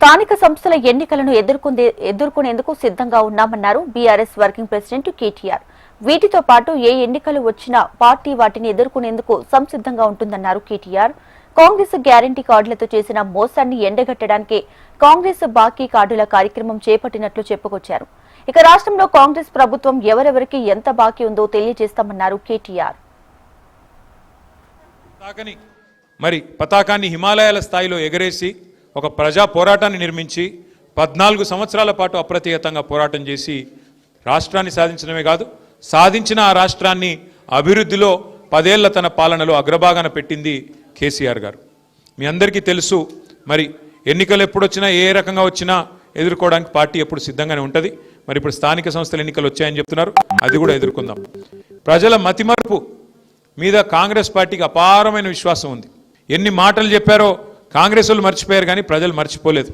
స్థానిక సంస్థల ఎన్నికలను ఎదుర్కొనేందుకు సిద్ధంగా ఉన్నామన్నారు బీఆర్ఎస్ వర్కింగ్ ప్రెసిడెంట్ కేటీఆర్. వీటితో పాటు ఏ ఎన్నికలు వచ్చినా పార్టీ వాటిని ఎదుర్కొనేందుకు సంసిద్ధంగా ఉంటుందన్నారు కేటీఆర్. కాంగ్రెస్ గ్యారంటీ కార్డులతో చేసిన మోసాన్ని ఎండగట్టడానికి కాంగ్రెస్ బాకీ కార్డుల కార్యక్రమం చేపట్టినట్లు చెప్పుకొచ్చారు. ఇక రాష్ట్రంలో కాంగ్రెస్ ప్రభుత్వం ఎవరెవరికి ఎంత బాకీ ఉందో తెలియజేస్తామన్నారు కేటీఆర్. మరి పతాకాన్ని హిమాలయాల స్థాయిలో ఎగరేసి ఒక ప్రజా పోరాటాన్ని నిర్మించి 14 సంవత్సరాల పాటు అప్రతిహతంగా పోరాటం చేసి రాష్ట్రాన్ని సాధించడమే కాదు, సాధించిన ఆ రాష్ట్రాన్ని అభివృద్ధిలో 10 ఏళ్ల తన పాలనలో అగ్రభాగాన పెట్టింది కేసీఆర్ గారు. మీ అందరికీ తెలుసు, మరి ఎన్నికలు ఎప్పుడొచ్చినా ఏ రకంగా వచ్చినా ఎదుర్కోవడానికి పార్టీ ఎప్పుడు సిద్ధంగానే ఉంటుంది. మరి ఇప్పుడు స్థానిక సంస్థల ఎన్నికలు వచ్చాయని చెప్తున్నారు, అది కూడా ఎదుర్కొందాం. ప్రజల మతిమరుపు మీద కాంగ్రెస్ పార్టీకి అపారమైన విశ్వాసం ఉంది. ఎన్ని మాటలు చెప్పారో కాంగ్రెస్ వాళ్ళు మర్చిపోయారు, కానీ ప్రజలు మర్చిపోలేదు.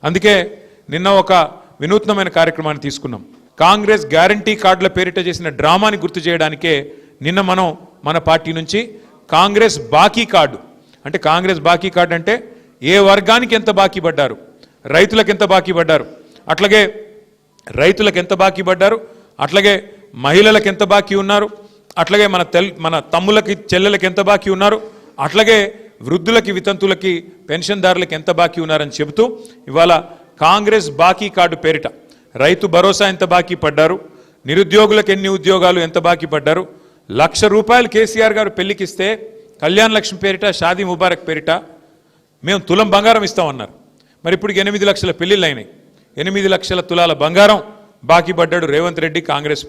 అందుకే నిన్న ఒక వినూత్నమైన కార్యక్రమాన్ని తీసుకున్నాం. కాంగ్రెస్ గ్యారంటీ కార్డుల పేరిట చేసిన డ్రామాని గుర్తు చేయడానికే నిన్న మనం మన పార్టీ నుంచి కాంగ్రెస్ బాకీ కార్డు, అంటే కాంగ్రెస్ బాకీ కార్డు అంటే ఏ వర్గానికి ఎంత బాకీ పడ్డారు, రైతులకు ఎంత బాకీ పడ్డారు, అట్లాగే రైతులకు ఎంత బాకీ పడ్డారు, అట్లాగే మహిళలకు ఎంత బాకీ ఉన్నారు, అట్లాగే మన తమ్ములకి చెల్లెలకి ఎంత బాకీ ఉన్నారు, అట్లాగే వృద్ధులకి వితంతులకి పెన్షన్దారులకి ఎంత బాకీ ఉన్నారని చెబుతూ ఇవాళ కాంగ్రెస్ బాకీ కార్డు పేరిట రైతు భరోసా ఎంత బాకీ పడ్డారు, నిరుద్యోగులకు ఎన్ని ఉద్యోగాలు ఎంత బాకీ పడ్డారు, ₹1,00,000 కేసీఆర్ గారు పెళ్లికిస్తే కళ్యాణ్ లక్ష్మి పేరిట షాదీ ముబారక్ పేరిట మేము తులం బంగారం ఇస్తామన్నారు. మరి ఇప్పుడు 8 లక్షల పెళ్లిళ్ళు అయినాయి. 8 లక్షల తులాల బంగారం బాకీ పడ్డాడు రేవంత్ రెడ్డి కాంగ్రెస్